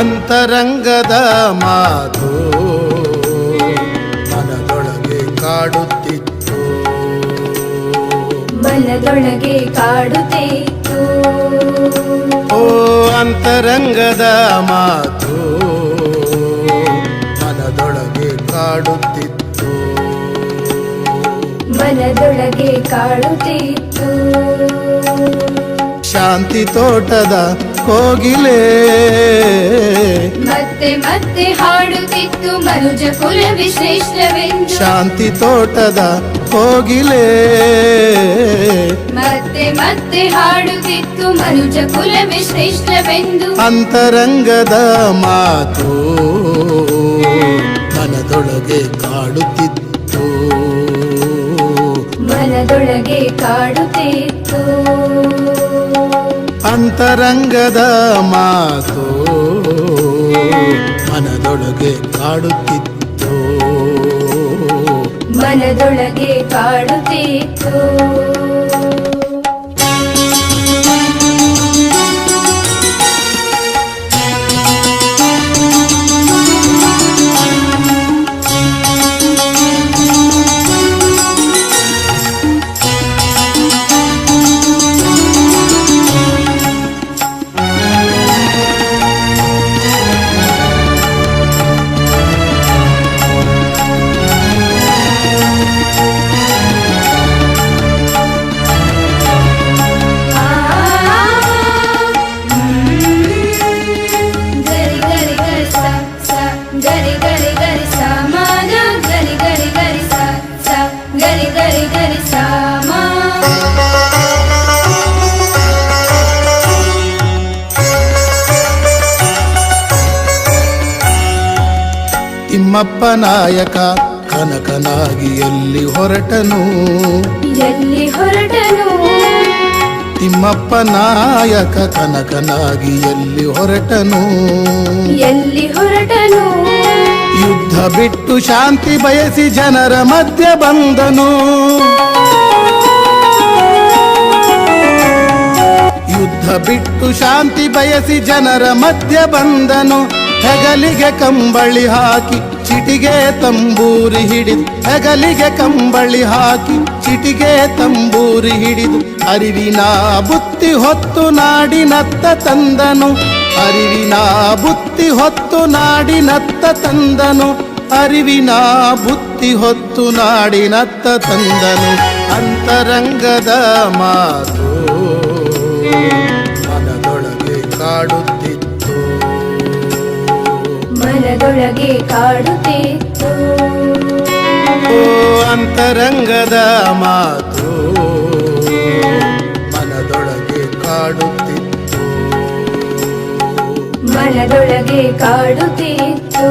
ಅಂತರಂಗದ ಮಾತು ಮನದೊಳಗೆ ಕಾಡುತ್ತಿತ್ತು, ಮನದೊಳಗೆ ಕಾಡುತ್ತಿತ್ತು. ಓ ಅಂತರಂಗದ ಮಾತು ಮನದೊಳಗೆ ಕಾಡುತ್ತಿತ್ತು, ಮನದೊಳಗೆ ಕಾಡುತ್ತಿತ್ತು. ಶಾಂತಿ ತೋಟದ ಕೋಗಿಲೆ ಮತ್ತೆ ಮತ್ತೆ ಹಾಡುತ್ತಿತ್ತು, ಮನುಜ ಕುಲವೇ ಶ್ರೇಷ್ಠವೆಂದು. ಶಾಂತಿ ತೋಟದ ಕೋಗಿಲೆ ಮತ್ತೆ ಮತ್ತೆ ಹಾಡುತ್ತಿತ್ತು, ಮನುಜ ಕುಲವೇ ಶ್ರೇಷ್ಠವೆಂದು. ಅಂತರಂಗದ ಮಾತು ಮನದೊಳಗೆ ಕಾಡುತ್ತಿತ್ತು, ಮನದೊಳಗೆ ಕಾಡುತ್ತಿತ್ತು. ಅಂತರಂಗದ ಮಾತು ಮನದೊಳಗೆ ಕಾಡುತ್ತಿತ್ತು, ಮನದೊಳಗೆ ಕಾಡುತ್ತಿತ್ತು. ತಿಮ್ಮಪ್ಪ ನಾಯಕ ಕನಕನಾಗಿ ಎಲ್ಲಿ ಹೊರಟನು, ಎಲ್ಲಿ ಹೊರಟನು. ತಿಮ್ಮಪ್ಪ ನಾಯಕ ಕನಕನಾಗಿ ಎಲ್ಲಿ ಹೊರಟನು, ಎಲ್ಲಿ ಹೊರಟನು. ಯುದ್ಧ ಬಿಟ್ಟು ಶಾಂತಿ ಬಯಸಿ ಜನರ ಮಧ್ಯೆ ಬಂದನು, ಯುದ್ಧ ಬಿಟ್ಟು ಶಾಂತಿ ಬಯಸಿ ಜನರ ಮಧ್ಯೆ ಬಂದನು. ಹೆಗಲಿಗೆ ಕಂಬಳಿ ಹಾಕಿ ಚಿಟಿಗೆ ತಂಬೂರಿ ಹಿಡಿದು, ಹೆಗಲಿಗೆ ಕಂಬಳಿ ಹಾಕಿ ಚಿಟಿಗೆ ತಂಬೂರಿ ಹಿಡಿದು, ಅರಿವಿನ ಬುತ್ತಿ ಹೊತ್ತು ನಾಡಿನತ್ತ ತಂದನು, ಅರಿವಿನ ಬುತ್ತಿ ಹೊತ್ತು ನಾಡಿನತ್ತ ತಂದನು, ಅರಿವಿನ ಬುತ್ತಿ ಹೊತ್ತು ನಾಡಿನತ್ತ ತಂದನು. ಅಂತರಂಗದ ಮಾತು ಮನದೊಳಗೆ ಕಾಡುತ್ತಿತ್ತು, ಮನದೊಳಗೆ ಕಾಡುತ್ತಿತ್ತು. ಓ ಅಂತರಂಗದ ಮಾತು ಮನದೊಳಗೆ ಕಾಡುತ್ತಿತ್ತು, ಮನದೊಳಗೆ ಕಾಡುತ್ತಿತ್ತು.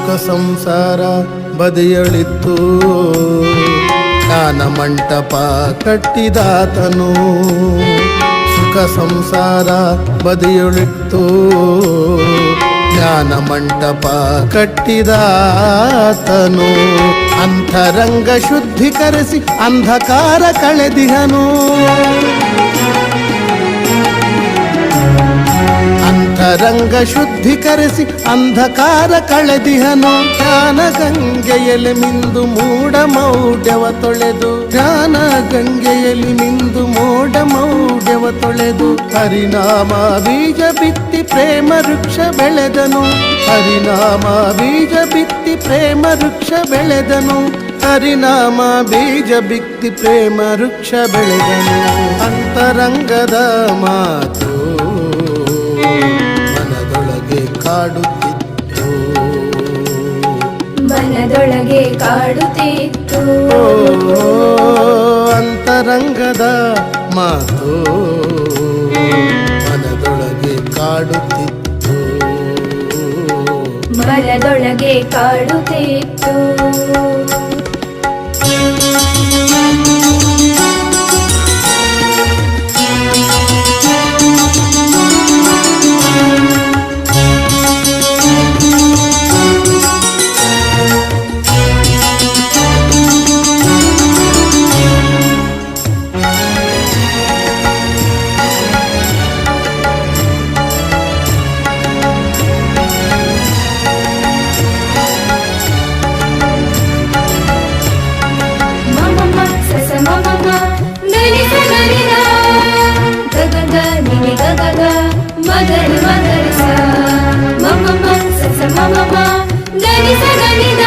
ಸುಖ ಸಂಸಾರ ಬದಿಯಳಿತ್ತು ಜ್ಞಾನ ಮಂಟಪ ಕಟ್ಟಿದಾತನು ಸುಖ ಸಂಸಾರ ಬದಿಯಳಿತ್ತು ಜ್ಞಾನ ಮಂಟಪ ಕಟ್ಟಿದಾತನು ಅಂತರಂಗ ಶುದ್ಧೀಕರಿಸಿ ಅಂಧಕಾರ ಕಳೆದಿಹನು ಅಂತರಂಗ ಶುದ್ಧೀಕರಿಸಿ ಅಂಧಕಾರ ಕಳೆದಿಹನು ಜ್ಞಾನ ಗಂಗೆಯಲ್ಲಿ ಮಿಂದು ಮೂಢ ಮೌಢ್ಯವ ತೊಳೆದು ಜ್ಞಾನ ಗಂಗೆಯಲ್ಲಿ ಮಿಂದು ಮೂಢ ಮೌಢ್ಯವ ತೊಳೆದು ಹರಿನಾಮ ಬೀಜ ಬಿತ್ತಿ ಪ್ರೇಮ ವೃಕ್ಷ ಬೆಳೆದನು ಹರಿನಾಮ ಬೀಜ ಬಿತ್ತಿ ಪ್ರೇಮ ವೃಕ್ಷ ಬೆಳೆದನು ಹರಿನಾಮ ಬೀಜ ಬಿತ್ತಿ ಪ್ರೇಮ ವೃಕ್ಷ ಬೆಳೆದನು ಅಂತರಂಗದ ಮಾತು ಮನದೊಳಗೆ ಕಾಡುತ್ತಿತ್ತು ಮನದೊಳಗೆ ಕಾಡುತ್ತಿತ್ತು ಅಂತರಂಗದ ಮಾತು ಮನದೊಳಗೆ ಕಾಡುತ್ತಿತ್ತು ಮನದೊಳಗೆ ಕಾಡುತ್ತಿತ್ತು ಮಗರಿ ಮಗರಿ ಸ ಮಮ ಸ ಸ ಮಮ ಗರಿ ಸ ಗರಿ ದ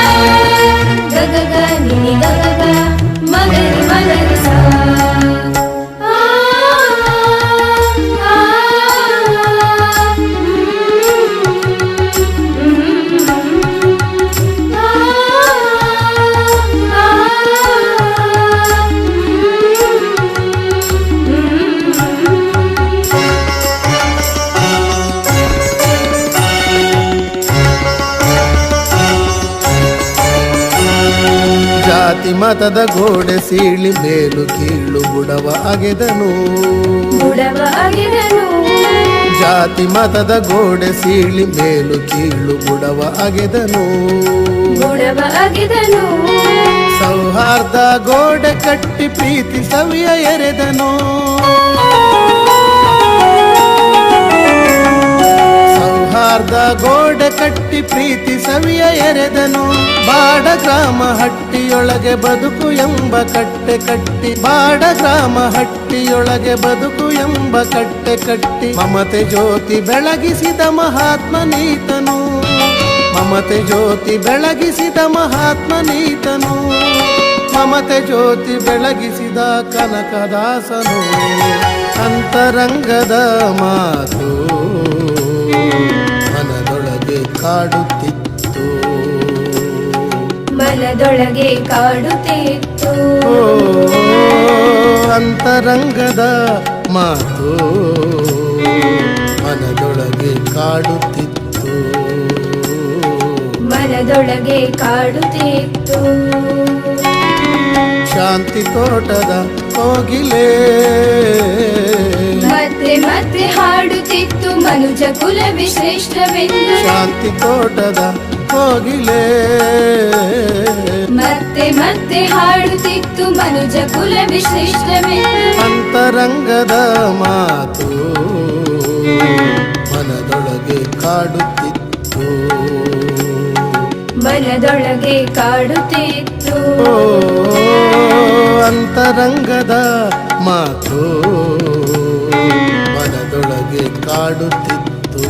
ಗ ಗ ಗ ನಿ ನಿ ಗ ಗ ಗ ಮಗರಿ ಮಗರಿ ಸ ಜಾತಿ ಮತದ ಗೋಡೆ ಸೀಳಿ ಮೇಲು ಕೀಳು ಬುಡವ ಅಗೆದನು ಬುಡವ ಅಗೆದನು ಜಾತಿ ಮತದ ಗೋಡೆ ಸೀಳಿ ಮೇಲು ಕೀಳು ಬುಡವ ಅಗೆದನು ಬುಡವ ಅಗೆದನು ಸೌಹಾರ್ದ ಗೋಡೆ ಕಟ್ಟಿ ಪ್ರೀತಿ ಸವಿಯ ಎರೆದನು ಸೌಹಾರ್ದ ಗೋಡೆ ಕಟ್ಟಿ ಪ್ರೀತಿ ಸವಿಯ ಎರೆದನು ಬಾಡ ಗ್ರಾಮ ಹಟ್ಟಿಯೊಳಗೆ ಬದುಕು ಎಂಬ ಕಟ್ಟೆ ಕಟ್ಟಿ ಬಾಡ ಗ್ರಾಮ ಹಟ್ಟಿಯೊಳಗೆ ಬದುಕು ಎಂಬ ಕಟ್ಟೆ ಕಟ್ಟಿ ಮಮತೆ ಜ್ಯೋತಿ ಬೆಳಗಿಸಿದ ಮಹಾತ್ಮನೀತನು ಮಮತೆ ಜ್ಯೋತಿ ಬೆಳಗಿಸಿದ ಮಹಾತ್ಮನೀತನು ಮಮತೆ ಜ್ಯೋತಿ ಬೆಳಗಿಸಿದ ಕನಕದಾಸನು ಅಂತರಂಗದ ಮಾತು ಮನದೊಳಗೆ ಕಾಡುತ್ತಿತ್ತು ಮನದೊಳಗೆ ಕಾಡುತ್ತಿತ್ತು ಅಂತರಂಗದ ಮಾತು ಮನದೊಳಗೆ ಕಾಡುತ್ತಿತ್ತು ಮನದೊಳಗೆ ಕಾಡುತ್ತಿತ್ತು ಶಾಂತಿ ತೋಟದ ಕೋಗಿಲೆ ಮತ್ತೆ ಮತ್ತೆ ಹಾಡುತ್ತಿತ್ತು ಮನುಜ ಕುಲವೇ ಶ್ರೇಷ್ಠವೆಂದು ಶಾಂತಿ ತೋಟದ ಕೋಗಿಲೆ ಮತ್ತೆ ಮತ್ತೆ ಹಾಡುತ್ತಿತ್ತು ಮನುಜ ಕುಲವೇ ಶ್ರೇಷ್ಠವೆಂದು ಅಂತರಂಗದ ಮಾತು ಮನದೊಳಗೆ ಕಾಡುತ್ತಿತ್ತು ಮನದೊಳಗೆ ಕಾಡುತ್ತಿತ್ತು ಅಂತರಂಗದ ಮಾತು ಮನದೊಳಗೆ ಕಾಡುತ್ತಿತ್ತು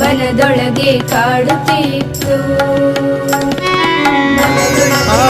ಮನದೊಳಗೆ ಕಾಡುತ್ತಿತ್ತು ಆ